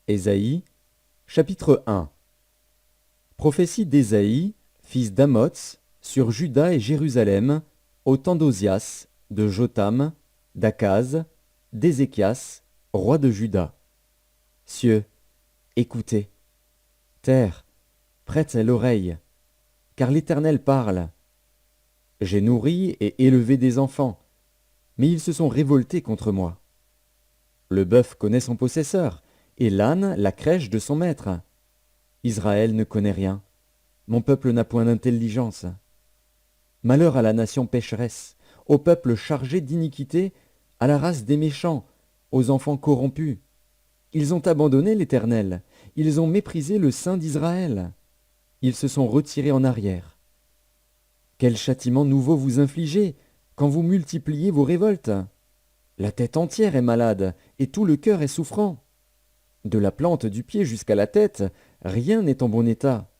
Ésaïe, chapitre 1. Prophétie d'Ésaïe, fils d'Amoz, sur Juda et Jérusalem, au temps d'Ozias, de Jotham, d'Akaz, d'Ézéchias, roi de Juda. Cieux, écoutez. Terre, prête l'oreille, car l'Éternel parle. J'ai nourri et élevé des enfants, mais ils se sont révoltés contre moi. Le bœuf connaît son possesseur, et l'âne la crèche de son maître. Israël ne connaît rien, mon peuple n'a point d'intelligence. Malheur à la nation pécheresse, au peuple chargé d'iniquité, à la race des méchants, aux enfants corrompus. Ils ont abandonné l'Éternel, ils ont méprisé le Saint d'Israël. Ils se sont retirés en arrière. Quel châtiment nouveau vous infligez quand vous multipliez vos révoltes? La tête entière est malade, et tout le cœur est souffrant. De la plante du pied jusqu'à la tête, rien n'est en bon état.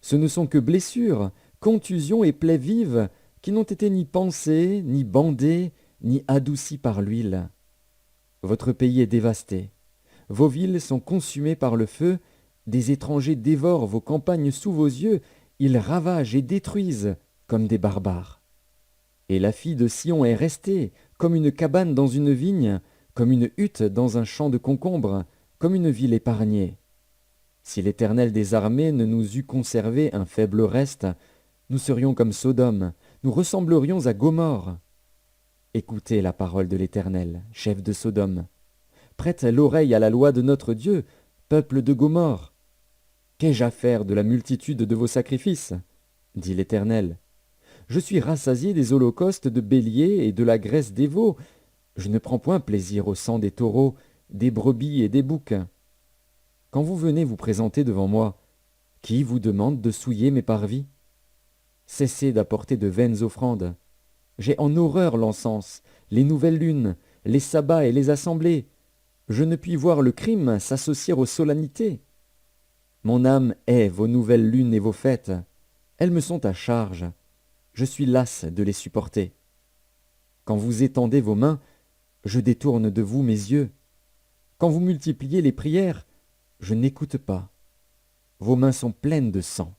Ce ne sont que blessures, contusions et plaies vives qui n'ont été ni pansées, ni bandées, ni adoucies par l'huile. Votre pays est dévasté. Vos villes sont consumées par le feu. Des étrangers dévorent vos campagnes sous vos yeux. Ils ravagent et détruisent comme des barbares. Et la fille de Sion est restée, comme une cabane dans une vigne, comme une hutte dans un champ de concombres, comme une ville épargnée. Si l'Éternel des armées ne nous eût conservé un faible reste, nous serions comme Sodome, nous ressemblerions à Gomorrhe. Écoutez la parole de l'Éternel, chef de Sodome. Prête l'oreille à la loi de notre Dieu, peuple de Gomorrhe. Qu'ai-je à faire de la multitude de vos sacrifices? Dit l'Éternel. Je suis rassasié des holocaustes de béliers et de la graisse des veaux. Je ne prends point plaisir au sang des taureaux, des brebis et des boucs. Quand vous venez vous présenter devant moi, qui vous demande de souiller mes parvis? Cessez d'apporter de vaines offrandes. J'ai en horreur l'encens, les nouvelles lunes, les sabbats et les assemblées. Je ne puis voir le crime s'associer aux solennités. Mon âme hait vos nouvelles lunes et vos fêtes. Elles me sont à charge. Je suis las de les supporter. Quand vous étendez vos mains, je détourne de vous mes yeux. Quand vous multipliez les prières, je n'écoute pas. Vos mains sont pleines de sang.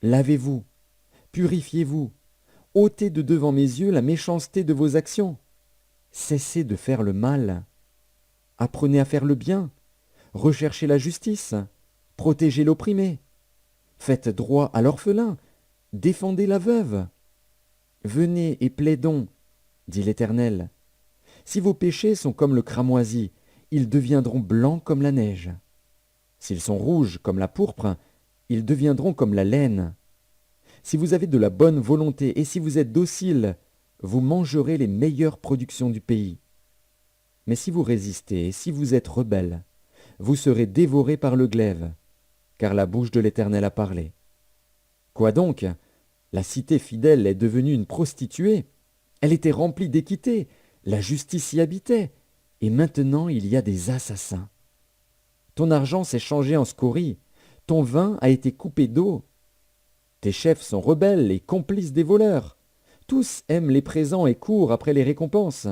Lavez-vous, purifiez-vous, ôtez de devant mes yeux la méchanceté de vos actions. Cessez de faire le mal. Apprenez à faire le bien. Recherchez la justice. Protégez l'opprimé. Faites droit à l'orphelin. Défendez la veuve. Venez et plaidons, dit l'Éternel. Si vos péchés sont comme le cramoisi, ils deviendront blancs comme la neige. S'ils sont rouges comme la pourpre, ils deviendront comme la laine. Si vous avez de la bonne volonté et si vous êtes docile, vous mangerez les meilleures productions du pays. Mais si vous résistez et si vous êtes rebelles, vous serez dévorés par le glaive, car la bouche de l'Éternel a parlé. Quoi donc? La cité fidèle est devenue une prostituée. Elle était remplie d'équité, la justice y habitait, et maintenant il y a des assassins. Ton argent s'est changé en scorie, ton vin a été coupé d'eau. Tes chefs sont rebelles et complices des voleurs. Tous aiment les présents et courent après les récompenses.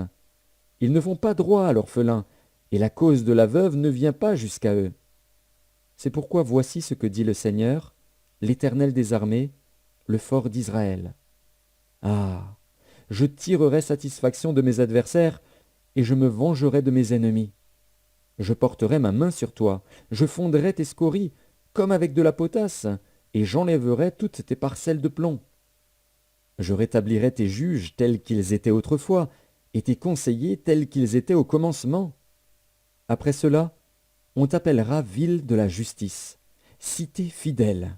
Ils ne font pas droit à l'orphelin, et la cause de la veuve ne vient pas jusqu'à eux. C'est pourquoi voici ce que dit le Seigneur, l'Éternel des armées, le fort d'Israël. Ah, je tirerai satisfaction de mes adversaires, et je me vengerai de mes ennemis. Je porterai ma main sur toi, je fondrai tes scories, comme avec de la potasse, et j'enlèverai toutes tes parcelles de plomb. Je rétablirai tes juges tels qu'ils étaient autrefois, et tes conseillers tels qu'ils étaient au commencement. Après cela, on t'appellera ville de la justice, cité fidèle.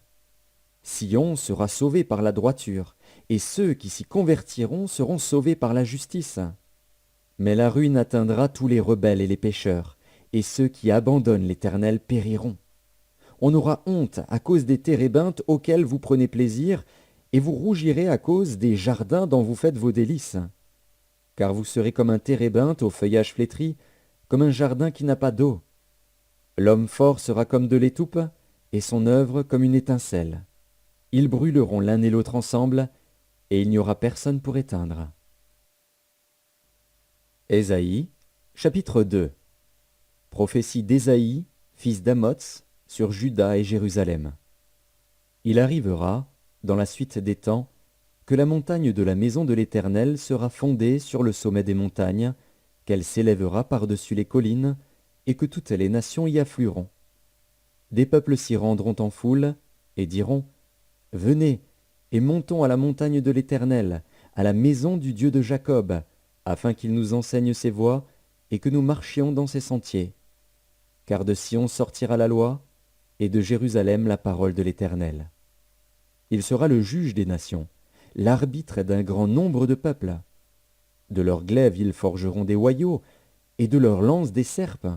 Sion sera sauvé par la droiture, et ceux qui s'y convertiront seront sauvés par la justice. Mais la ruine atteindra tous les rebelles et les pécheurs, et ceux qui abandonnent l'Éternel périront. On aura honte à cause des térébintes auxquelles vous prenez plaisir, et vous rougirez à cause des jardins dont vous faites vos délices. Car vous serez comme un térébinthe au feuillage flétri, comme un jardin qui n'a pas d'eau. L'homme fort sera comme de l'étoupe, et son œuvre comme une étincelle. Ils brûleront l'un et l'autre ensemble, et il n'y aura personne pour éteindre. Ésaïe, chapitre 2. Prophétie d'Ésaïe, fils d'Amots, sur Juda et Jérusalem. Il arrivera, dans la suite des temps, que la montagne de la maison de l'Éternel sera fondée sur le sommet des montagnes, qu'elle s'élèvera par-dessus les collines, et que toutes les nations y afflueront. Des peuples s'y rendront en foule, et diront, « Venez, et montons à la montagne de l'Éternel, à la maison du Dieu de Jacob, afin qu'il nous enseigne ses voies, et que nous marchions dans ses sentiers. Car de Sion sortira la loi, et de Jérusalem la parole de l'Éternel. Il sera le juge des nations, l'arbitre d'un grand nombre de peuples. De leurs glaives ils forgeront des hoyaux, et de leurs lances des serpes.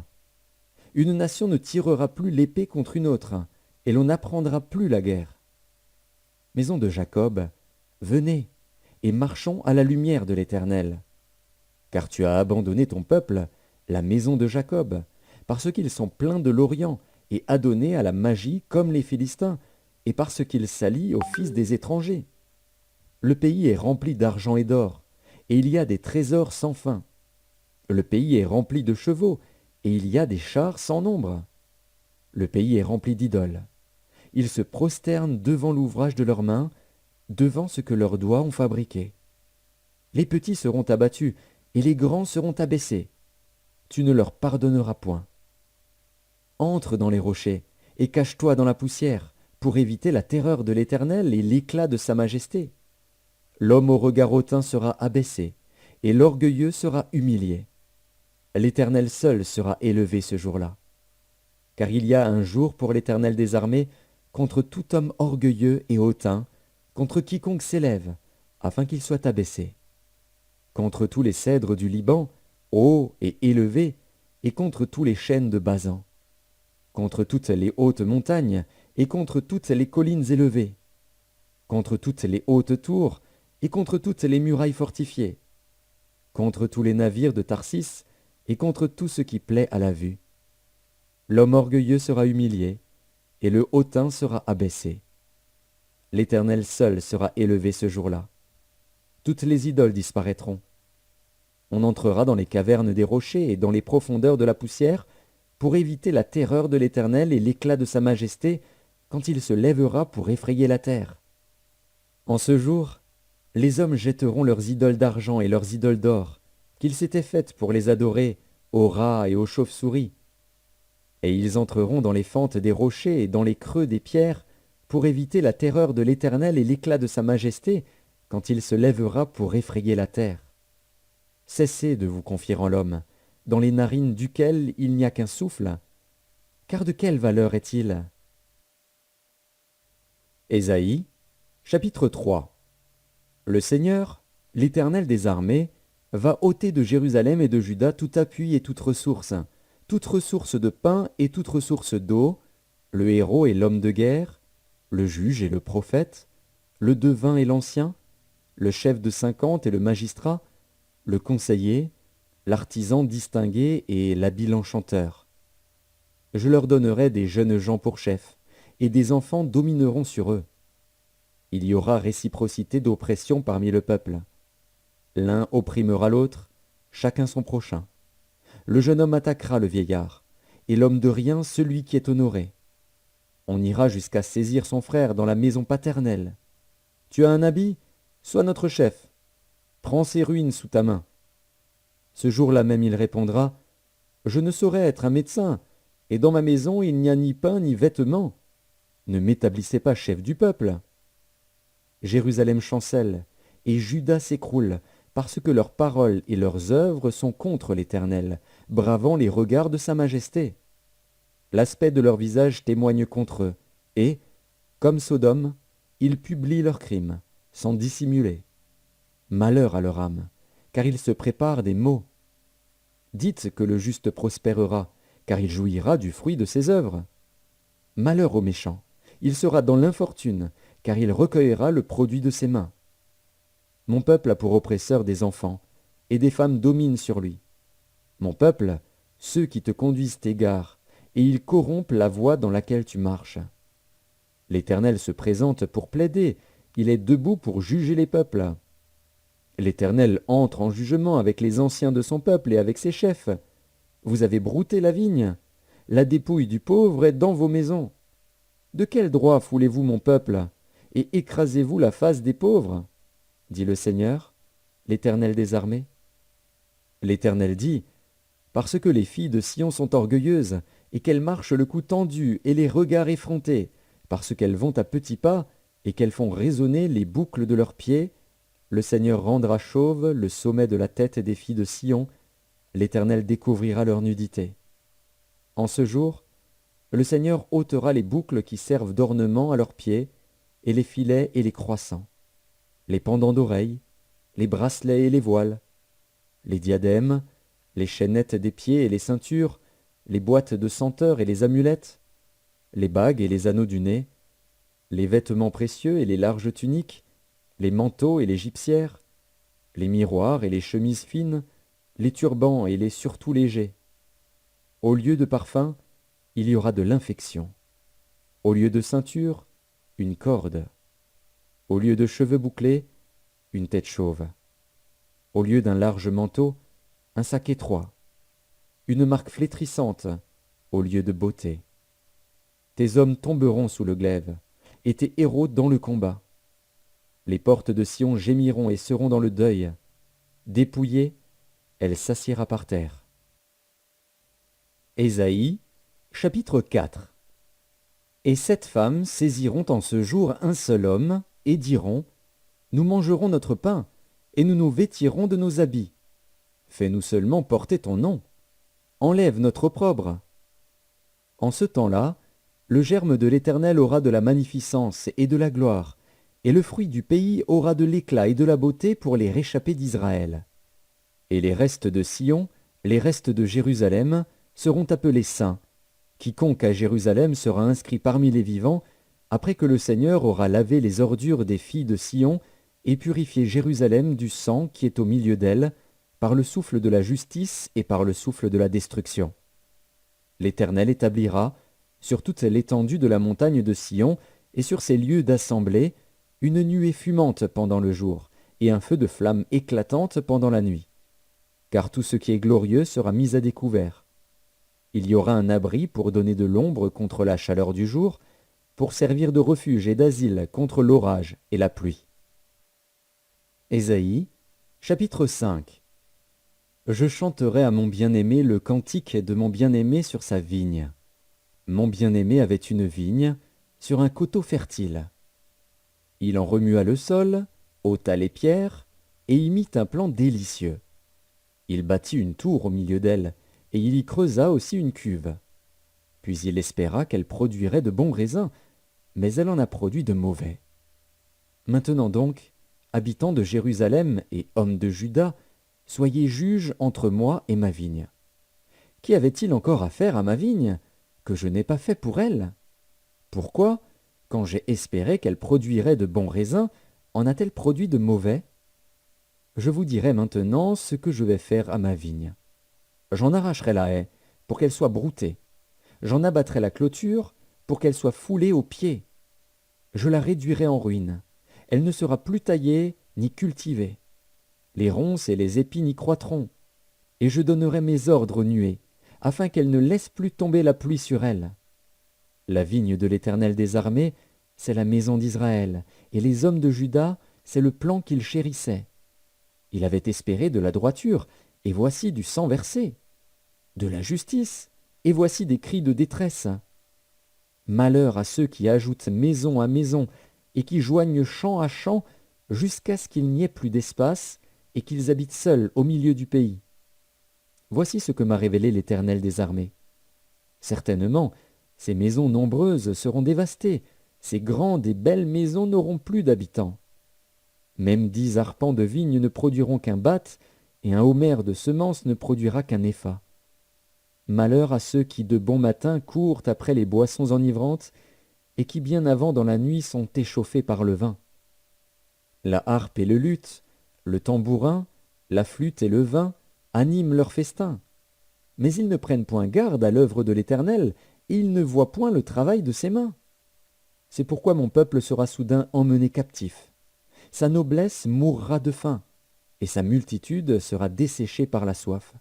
Une nation ne tirera plus l'épée contre une autre, et l'on n'apprendra plus la guerre. Maison de Jacob, venez, et marchons à la lumière de l'Éternel. Car tu as abandonné ton peuple, la maison de Jacob, parce qu'ils sont pleins de l'Orient, et adonnés à la magie comme les Philistins, et parce qu'ils s'allient aux fils des étrangers. Le pays est rempli d'argent et d'or, et il y a des trésors sans fin. Le pays est rempli de chevaux, et il y a des chars sans nombre. Le pays est rempli d'idoles. Ils se prosternent devant l'ouvrage de leurs mains, devant ce que leurs doigts ont fabriqué. Les petits seront abattus, et les grands seront abaissés. Tu ne leur pardonneras point. Entre dans les rochers, et cache-toi dans la poussière, pour éviter la terreur de l'Éternel et l'éclat de sa majesté. L'homme au regard hautain sera abaissé, et l'orgueilleux sera humilié. L'Éternel seul sera élevé ce jour-là. Car il y a un jour pour l'Éternel des armées contre tout homme orgueilleux et hautain, contre quiconque s'élève, afin qu'il soit abaissé. Contre tous les cèdres du Liban, hauts et élevés, et contre tous les chênes de Basan. Contre toutes les hautes montagnes, et contre toutes les collines élevées. Contre toutes les hautes tours, et contre toutes les murailles fortifiées. Contre tous les navires de Tarsis, et contre tout ce qui plaît à la vue. L'homme orgueilleux sera humilié, et le hautain sera abaissé. L'Éternel seul sera élevé ce jour-là. Toutes les idoles disparaîtront. On entrera dans les cavernes des rochers et dans les profondeurs de la poussière, pour éviter la terreur de l'Éternel et l'éclat de sa majesté, quand il se lèvera pour effrayer la terre. En ce jour, les hommes jetteront leurs idoles d'argent et leurs idoles d'or, qu'ils s'étaient faites pour les adorer, aux rats et aux chauves-souris. Et ils entreront dans les fentes des rochers et dans les creux des pierres, pour éviter la terreur de l'Éternel et l'éclat de sa majesté, quand il se lèvera pour effrayer la terre. Cessez de vous confier en l'homme, dans les narines duquel il n'y a qu'un souffle. Car de quelle valeur est-il? Ésaïe, chapitre 3. Le Seigneur, l'Éternel des armées, va ôter de Jérusalem et de Juda tout appui et toute ressource de pain et toute ressource d'eau, le héros et l'homme de guerre, le juge et le prophète, le devin et l'ancien, le chef de 50 et le magistrat, le conseiller, l'artisan distingué et l'habile enchanteur. Je leur donnerai des jeunes gens pour chefs, et des enfants domineront sur eux. Il y aura réciprocité d'oppression parmi le peuple. L'un opprimera l'autre, chacun son prochain. Le jeune homme attaquera le vieillard, et l'homme de rien celui qui est honoré. On ira jusqu'à saisir son frère dans la maison paternelle. Tu as un habit? Sois notre chef. Prends ses ruines sous ta main. Ce jour-là même il répondra, je ne saurais être un médecin, et dans ma maison il n'y a ni pain ni vêtements. Ne m'établissez pas chef du peuple. Jérusalem chancelle, et Juda s'écroule, parce que leurs paroles et leurs œuvres sont contre l'Éternel, bravant les regards de sa majesté. L'aspect de leur visage témoigne contre eux, et, comme Sodome, ils publient leurs crimes, sans dissimuler. Malheur à leur âme, car ils se préparent des maux. Dites que le juste prospérera, car il jouira du fruit de ses œuvres. Malheur au méchant, il sera dans l'infortune, car il recueillera le produit de ses mains. Mon peuple a pour oppresseur des enfants, et des femmes dominent sur lui. Mon peuple, ceux qui te conduisent t'égarent, et ils corrompent la voie dans laquelle tu marches. L'Éternel se présente pour plaider, il est debout pour juger les peuples. L'Éternel entre en jugement avec les anciens de son peuple et avec ses chefs. Vous avez brouté la vigne, la dépouille du pauvre est dans vos maisons. De quel droit foulez-vous mon peuple, et écrasez-vous la face des pauvres? Dit le Seigneur, l'Éternel des armées. L'Éternel dit, parce que les filles de Sion sont orgueilleuses, et qu'elles marchent le cou tendu et les regards effrontés, parce qu'elles vont à petits pas, et qu'elles font résonner les boucles de leurs pieds, le Seigneur rendra chauve le sommet de la tête des filles de Sion, l'Éternel découvrira leur nudité. En ce jour, le Seigneur ôtera les boucles qui servent d'ornement à leurs pieds, et les filets et les croissants, les pendants d'oreilles, les bracelets et les voiles, les diadèmes, les chaînettes des pieds et les ceintures, les boîtes de senteurs et les amulettes, les bagues et les anneaux du nez, les vêtements précieux et les larges tuniques, les manteaux et les gypsières, les miroirs et les chemises fines, les turbans et les surtouts légers. Au lieu de parfum, il y aura de l'infection. Au lieu de ceinture, une corde. Au lieu de cheveux bouclés, une tête chauve. Au lieu d'un large manteau, un sac étroit. Une marque flétrissante, au lieu de beauté. Tes hommes tomberont sous le glaive, et tes héros dans le combat. Les portes de Sion gémiront et seront dans le deuil. Dépouillée, elle s'assiera par terre. Ésaïe, chapitre 4. Et 7 femmes saisiront en ce jour un seul homme, et diront, nous mangerons notre pain, et nous nous vêtirons de nos habits. Fais-nous seulement porter ton nom. Enlève notre opprobre. En ce temps-là, le germe de l'Éternel aura de la magnificence et de la gloire, et le fruit du pays aura de l'éclat et de la beauté pour les réchappés d'Israël. Et les restes de Sion, les restes de Jérusalem, seront appelés saints. Quiconque à Jérusalem sera inscrit parmi les vivants, après que le Seigneur aura lavé les ordures des filles de Sion et purifié Jérusalem du sang qui est au milieu d'elle, par le souffle de la justice et par le souffle de la destruction. L'Éternel établira, sur toute l'étendue de la montagne de Sion et sur ses lieux d'assemblée, une nuée fumante pendant le jour, et un feu de flamme éclatante pendant la nuit. Car tout ce qui est glorieux sera mis à découvert. Il y aura un abri pour donner de l'ombre contre la chaleur du jour, pour servir de refuge et d'asile contre l'orage et la pluie. Ésaïe, chapitre 5. Je chanterai à mon bien-aimé le cantique de mon bien-aimé sur sa vigne. Mon bien-aimé avait une vigne sur un coteau fertile. Il en remua le sol, ôta les pierres, et y mit un plan délicieux. Il bâtit une tour au milieu d'elle, et il y creusa aussi une cuve. Puis il espéra qu'elle produirait de bons raisins, mais elle en a produit de mauvais. Maintenant donc, habitants de Jérusalem et hommes de Juda, soyez juges entre moi et ma vigne. Qu'y avait-il encore à faire à ma vigne, que je n'ai pas fait pour elle? Pourquoi, quand j'ai espéré qu'elle produirait de bons raisins, en a-t-elle produit de mauvais? Je vous dirai maintenant ce que je vais faire à ma vigne. J'en arracherai la haie, pour qu'elle soit broutée. J'en abattrai la clôture, pour qu'elle soit foulée aux pieds. Je la réduirai en ruine. Elle ne sera plus taillée ni cultivée. Les ronces et les épines y croîtront. Et je donnerai mes ordres aux nuées, afin qu'elles ne laissent plus tomber la pluie sur elle. La vigne de l'Éternel des armées, c'est la maison d'Israël, et les hommes de Juda, c'est le plan qu'il chérissait. Il avait espéré de la droiture, et voici du sang versé. De la justice, et voici des cris de détresse. Malheur à ceux qui ajoutent maison à maison, et qui joignent champ à champ, jusqu'à ce qu'il n'y ait plus d'espace, et qu'ils habitent seuls au milieu du pays. Voici ce que m'a révélé l'Éternel des armées. Certainement, ces maisons nombreuses seront dévastées, ces grandes et belles maisons n'auront plus d'habitants. Même 10 arpents de vigne ne produiront qu'un bath, et un homère de semences ne produira qu'un épha. Malheur à ceux qui de bon matin courent après les boissons enivrantes, et qui bien avant dans la nuit sont échauffés par le vin. La harpe et le luth, le tambourin, la flûte et le vin animent leur festin. Mais ils ne prennent point garde à l'œuvre de l'Éternel, et ils ne voient point le travail de ses mains. C'est pourquoi mon peuple sera soudain emmené captif. Sa noblesse mourra de faim, et sa multitude sera desséchée par la soif.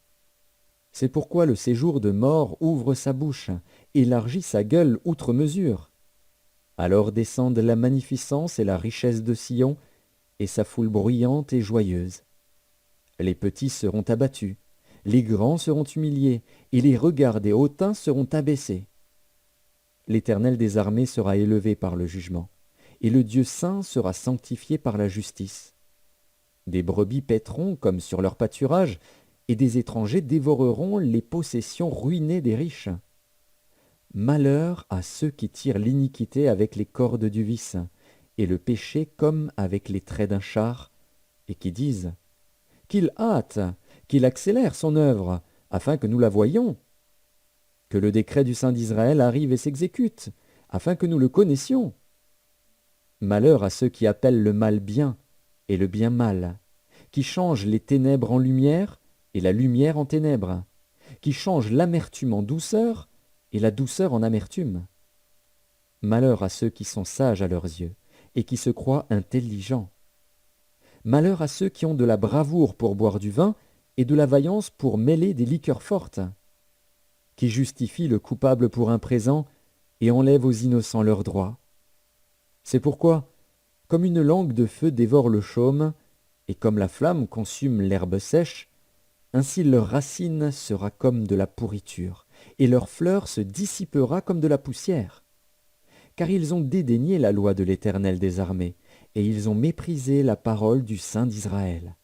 C'est pourquoi le séjour de mort ouvre sa bouche, élargit sa gueule outre mesure. Alors descendent la magnificence et la richesse de Sion, et sa foule bruyante et joyeuse. Les petits seront abattus, les grands seront humiliés, et les regards des hautains seront abaissés. L'Éternel des armées sera élevé par le jugement, et le Dieu saint sera sanctifié par la justice. Des brebis paîtront comme sur leur pâturage, et des étrangers dévoreront les possessions ruinées des riches. Malheur à ceux qui tirent l'iniquité avec les cordes du vice, et le péché comme avec les traits d'un char, et qui disent « Qu'il hâte, qu'il accélère son œuvre, afin que nous la voyions. Que le décret du Saint d'Israël arrive et s'exécute, afin que nous le connaissions. Malheur à ceux qui appellent le mal bien et le bien mal, qui changent les ténèbres en lumière et la lumière en ténèbres, qui changent l'amertume en douceur et la douceur en amertume. Malheur à ceux qui sont sages à leurs yeux et qui se croient intelligents. Malheur à ceux qui ont de la bravoure pour boire du vin et de la vaillance pour mêler des liqueurs fortes, qui justifient le coupable pour un présent et enlèvent aux innocents leurs droits. C'est pourquoi, comme une langue de feu dévore le chaume, et comme la flamme consume l'herbe sèche, ainsi leur racine sera comme de la pourriture, et leur fleur se dissipera comme de la poussière. Car ils ont dédaigné la loi de l'Éternel des armées, et ils ont méprisé la parole du Saint d'Israël.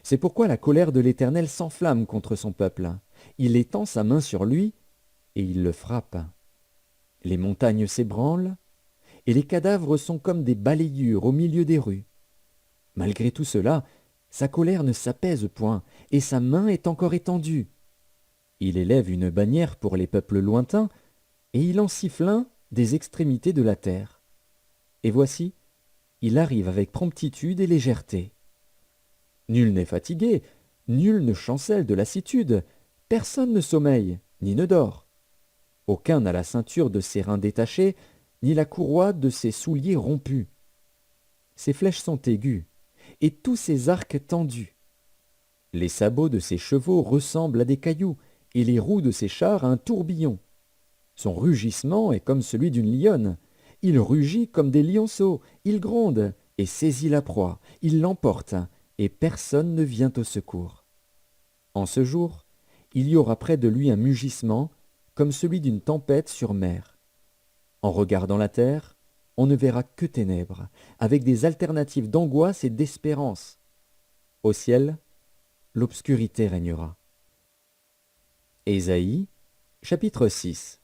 C'est pourquoi la colère de l'Éternel s'enflamme contre son peuple. Il étend sa main sur lui, et il le frappe. Les montagnes s'ébranlent, et les cadavres sont comme des balayures au milieu des rues. Malgré tout cela, sa colère ne s'apaise point, et sa main est encore étendue. Il élève une bannière pour les peuples lointains, et il en siffle un des extrémités de la terre. Et voici, il arrive avec promptitude et légèreté. Nul n'est fatigué, nul ne chancelle de lassitude, personne ne sommeille, ni ne dort. Aucun n'a la ceinture de ses reins détachée, ni la courroie de ses souliers rompue. Ses flèches sont aiguës, et tous ses arcs tendus. Les sabots de ses chevaux ressemblent à des cailloux, et les roues de ses chars à un tourbillon. Son rugissement est comme celui d'une lionne. Il rugit comme des lionceaux, il gronde et saisit la proie, il l'emporte, et personne ne vient au secours. En ce jour, il y aura près de lui un mugissement, comme celui d'une tempête sur mer. En regardant la terre, on ne verra que ténèbres, avec des alternatives d'angoisse et d'espérance. Au ciel, l'obscurité régnera. Ésaïe, chapitre 6.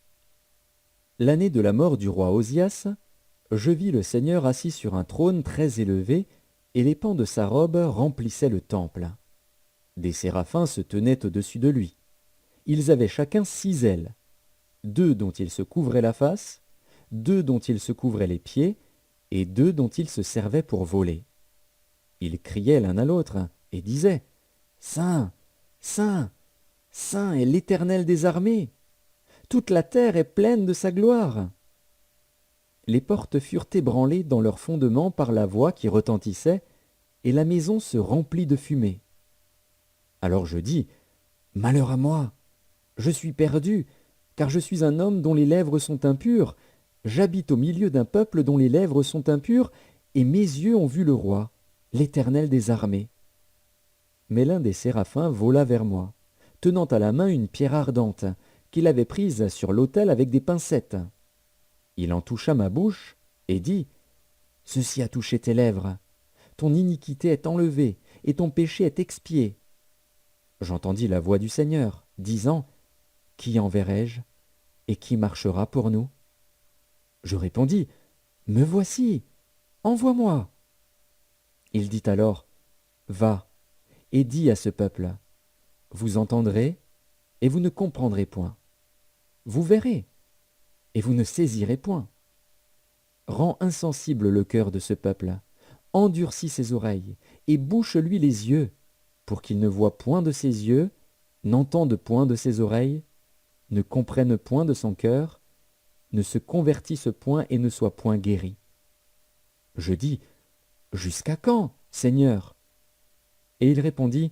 L'année de la mort du roi Osias, je vis le Seigneur assis sur un trône très élevé, et les pans de sa robe remplissaient le temple. Des séraphins se tenaient au-dessus de lui. Ils avaient chacun 6 ailes, 2 dont ils se couvraient la face, 2 dont ils se couvraient les pieds, et 2 dont ils se servaient pour voler. Ils criaient l'un à l'autre, et disaient « Saint, Saint, Saint est l'Éternel des armées. Toute la terre est pleine de sa gloire. » Les portes furent ébranlées dans leurs fondements par la voix qui retentissait, et la maison se remplit de fumée. Alors je dis, « Malheur à moi! Je suis perdu, car je suis un homme dont les lèvres sont impures. J'habite au milieu d'un peuple dont les lèvres sont impures, et mes yeux ont vu le roi, l'Éternel des armées. » Mais l'un des séraphins vola vers moi, tenant à la main une pierre ardente, qu'il avait prise sur l'autel avec des pincettes. Il en toucha ma bouche et dit, « Ceci a touché tes lèvres. Ton iniquité est enlevée et ton péché est expié. » J'entendis la voix du Seigneur, disant, « Qui enverrai-je et qui marchera pour nous ?» Je répondis, « Me voici, envoie-moi. » Il dit alors, « Va et dis à ce peuple, vous entendrez et vous ne comprendrez point. Vous verrez et vous ne saisirez point. Rends insensible le cœur de ce peuple, endurcis ses oreilles et bouche-lui les yeux, pour qu'il ne voie point de ses yeux, n'entende point de ses oreilles, ne comprenne point de son cœur, ne se convertisse point et ne soit point guéri. » Je dis, « Jusqu'à quand, Seigneur ?» Et il répondit,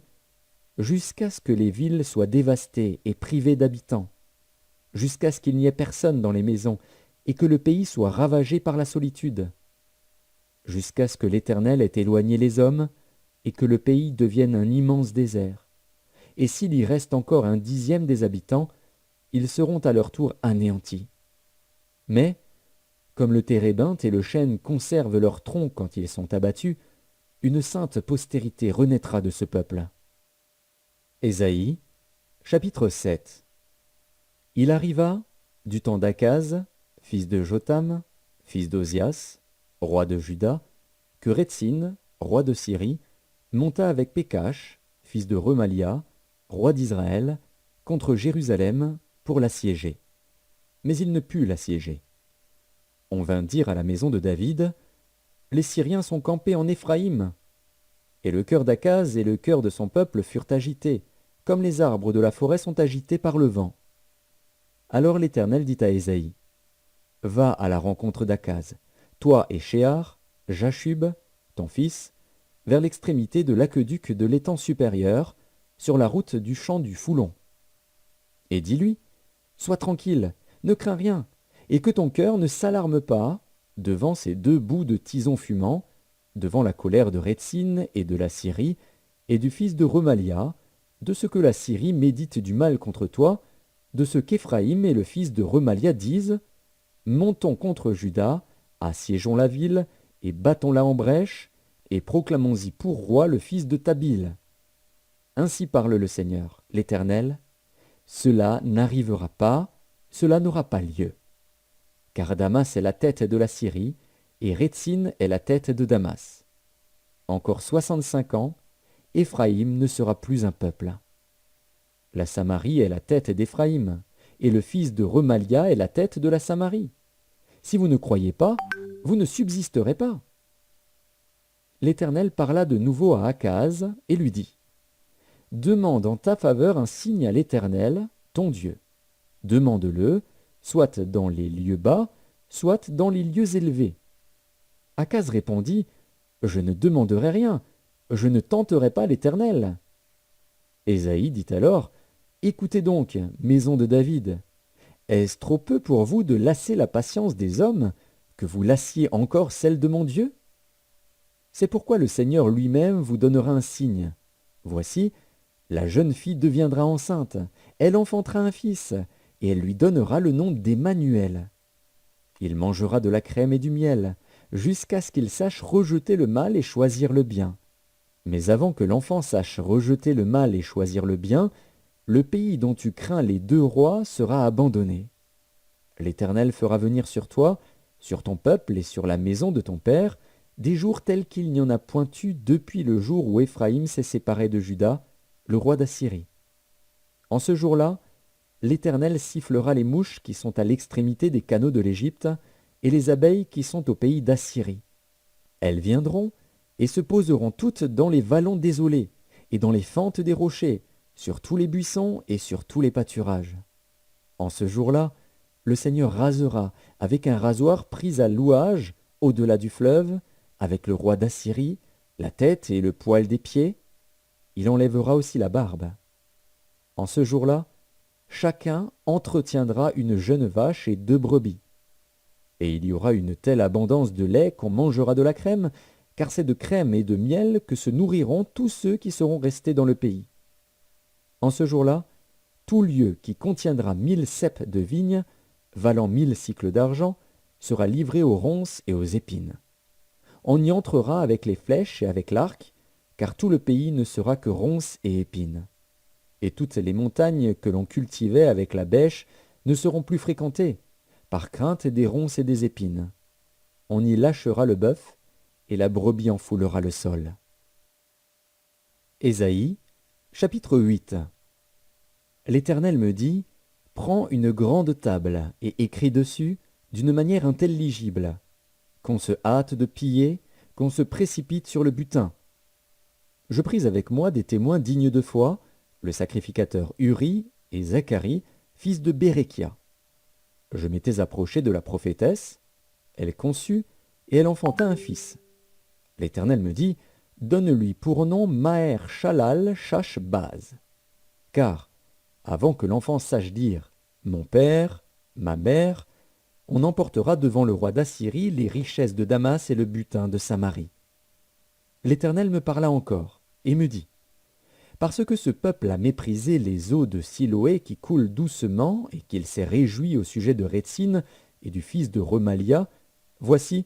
jusqu'à ce que les villes soient dévastées et privées d'habitants, jusqu'à ce qu'il n'y ait personne dans les maisons et que le pays soit ravagé par la solitude, jusqu'à ce que l'Éternel ait éloigné les hommes et que le pays devienne un immense désert. Et s'il y reste encore 1/10 des habitants, ils seront à leur tour anéantis. Mais, comme le térébinthe et le chêne conservent leurs troncs quand ils sont abattus, une sainte postérité renaîtra de ce peuple. Ésaïe, chapitre 7. Il arriva, du temps d'Akaz, fils de Jotham, fils d'Ozias, roi de Juda, que Rétsine, roi de Syrie, monta avec Pékache, fils de Remalia, roi d'Israël, contre Jérusalem pour l'assiéger. Mais il ne put l'assiéger. On vint dire à la maison de David, « Les Syriens sont campés en Éphraïm. » Et le cœur d'Akaz et le cœur de son peuple furent agités, comme les arbres de la forêt sont agités par le vent. Alors l'Éternel dit à Ésaïe, « Va à la rencontre d'Akaz, toi et Shéar, Jashub, ton fils, vers l'extrémité de l'aqueduc de l'étang supérieur, sur la route du champ du Foulon. Et dis-lui, sois tranquille, ne crains rien, et que ton cœur ne s'alarme pas devant ces 2 bouts de tison fumant, devant la colère de Rétsine et de la Syrie, et du fils de Remalia, de ce que la Syrie médite du mal contre toi, de ce qu'Éphraïm et le fils de Remalia disent, « Montons contre Juda, assiégeons la ville, et battons-la en brèche, et proclamons-y pour roi le fils de Tabil. Ainsi parle le Seigneur, l'Éternel, cela n'arrivera pas, cela n'aura pas lieu. Car Damas est la tête de la Syrie, et Rétsine est la tête de Damas. Encore 65 ans, Éphraïm ne sera plus un peuple. La Samarie est la tête d'Éphraïm, et le fils de Remalia est la tête de la Samarie. Si vous ne croyez pas, vous ne subsisterez pas. » L'Éternel parla de nouveau à Akaz et lui dit, « Demande en ta faveur un signe à l'Éternel, ton Dieu. Demande-le, soit dans les lieux bas, soit dans les lieux élevés. » Akaz répondit, « Je ne demanderai rien, je ne tenterai pas l'Éternel. » Ésaïe dit alors, « Écoutez donc, maison de David, est-ce trop peu pour vous de lasser la patience des hommes, que vous lassiez encore celle de mon Dieu? C'est pourquoi le Seigneur lui-même vous donnera un signe. Voici, la jeune fille deviendra enceinte, elle enfantera un fils, et elle lui donnera le nom d'Emmanuel. Il mangera de la crème et du miel, jusqu'à ce qu'il sache rejeter le mal et choisir le bien. Mais avant que l'enfant sache rejeter le mal et choisir le bien, le pays dont tu crains les 2 rois sera abandonné. L'Éternel fera venir sur toi, sur ton peuple et sur la maison de ton père, des jours tels qu'il n'y en a point eu depuis le jour où Éphraïm s'est séparé de Juda, le roi d'Assyrie. En ce jour-là, l'Éternel sifflera les mouches qui sont à l'extrémité des canaux de l'Égypte et les abeilles qui sont au pays d'Assyrie. Elles viendront et se poseront toutes dans les vallons désolés et dans les fentes des rochers, sur tous les buissons et sur tous les pâturages. En ce jour-là, le Seigneur rasera avec un rasoir pris à louage au-delà du fleuve, avec le roi d'Assyrie, la tête et le poil des pieds. Il enlèvera aussi la barbe. En ce jour-là, chacun entretiendra une jeune vache et 2 brebis. Et il y aura une telle abondance de lait qu'on mangera de la crème, car c'est de crème et de miel que se nourriront tous ceux qui seront restés dans le pays. En ce jour-là, tout lieu qui contiendra 1000 ceps de vigne, valant 1000 cycles d'argent, sera livré aux ronces et aux épines. On y entrera avec les flèches et avec l'arc, car tout le pays ne sera que ronces et épines. Et toutes les montagnes que l'on cultivait avec la bêche ne seront plus fréquentées, par crainte des ronces et des épines. On y lâchera le bœuf, et la brebis en foulera le sol. Ésaïe, chapitre 8. L'Éternel me dit, « Prends une grande table et écris dessus d'une manière intelligible, qu'on se hâte de piller, qu'on se précipite sur le butin. » Je pris avec moi des témoins dignes de foi, le sacrificateur Uri et Zacharie, fils de Bérékia. Je m'étais approché de la prophétesse, elle conçut, et elle enfanta un fils. L'Éternel me dit, « donne-lui pour nom Maher Shalal Shashbaz. Car, avant que l'enfant sache dire « mon père, ma mère », on emportera devant le roi d'Assyrie les richesses de Damas et le butin de Samarie. L'Éternel me parla encore, et me dit, parce que ce peuple a méprisé les eaux de Siloé qui coulent doucement, et qu'il s'est réjoui au sujet de Rétsine et du fils de Remalia, voici,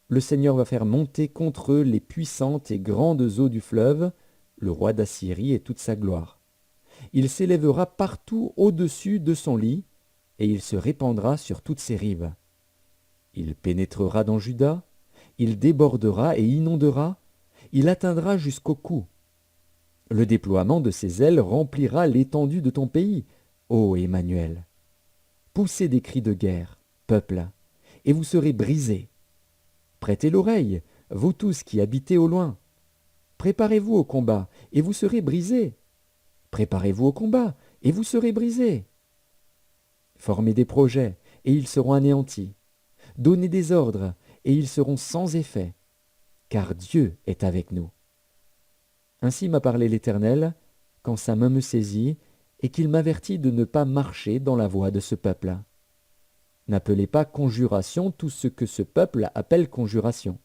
le Seigneur va faire monter contre eux les puissantes et grandes eaux du fleuve, le roi d'Assyrie et toute sa gloire. Il s'élèvera partout au-dessus de son lit, et il se répandra sur toutes ses rives. Il pénétrera dans Juda, il débordera et inondera, il atteindra jusqu'au cou. Le déploiement de ses ailes remplira l'étendue de ton pays, ô Emmanuel. Poussez des cris de guerre, peuple, et vous serez brisés. Prêtez l'oreille, vous tous qui habitez au loin. Préparez-vous au combat, et vous serez brisés. Préparez-vous au combat, et vous serez brisés. Formez des projets, et ils seront anéantis. Donnez des ordres, et ils seront sans effet, car Dieu est avec nous. Ainsi m'a parlé l'Éternel, quand sa main me saisit, et qu'il m'avertit de ne pas marcher dans la voie de ce peuple. N'appelez pas conjuration tout ce que ce peuple appelle conjuration.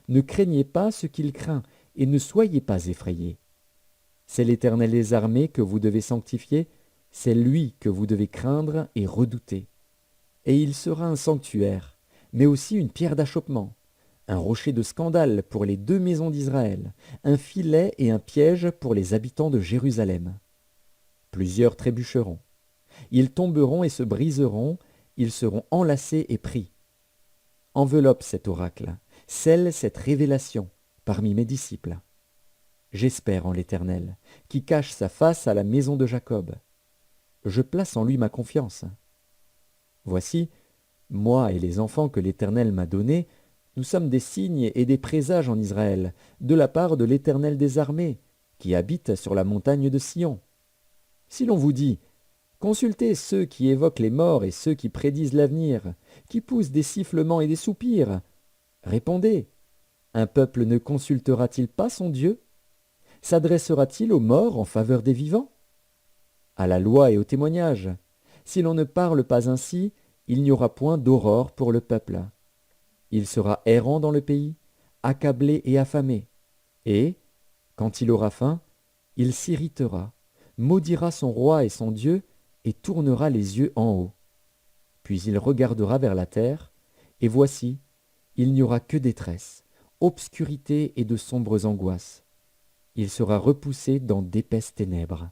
Ne craignez pas ce qu'il craint, et ne soyez pas effrayés. C'est l'Éternel des armées que vous devez sanctifier, c'est lui que vous devez craindre et redouter. Et il sera un sanctuaire, mais aussi une pierre d'achoppement, un rocher de scandale pour les 2 maisons d'Israël, un filet et un piège pour les habitants de Jérusalem. Plusieurs trébucheront. Ils tomberont et se briseront, ils seront enlacés et pris. Enveloppe cet oracle, scelle cette révélation parmi mes disciples. J'espère en l'Éternel, qui cache sa face à la maison de Jacob. Je place en lui ma confiance. Voici, moi et les enfants que l'Éternel m'a donnés, nous sommes des signes et des présages en Israël, de la part de l'Éternel des armées, qui habite sur la montagne de Sion. Si l'on vous dit, consultez ceux qui évoquent les morts et ceux qui prédisent l'avenir, qui poussent des sifflements et des soupirs, répondez, un peuple ne consultera-t-il pas son Dieu? S'adressera-t-il aux morts en faveur des vivants? À la loi et au témoignage. Si l'on ne parle pas ainsi, il n'y aura point d'aurore pour le peuple. Il sera errant dans le pays, accablé et affamé. Et, quand il aura faim, il s'irritera, maudira son roi et son Dieu, et tournera les yeux en haut. Puis il regardera vers la terre, et voici, il n'y aura que détresse, obscurité et de sombres angoisses. Il sera repoussé dans d'épaisses ténèbres.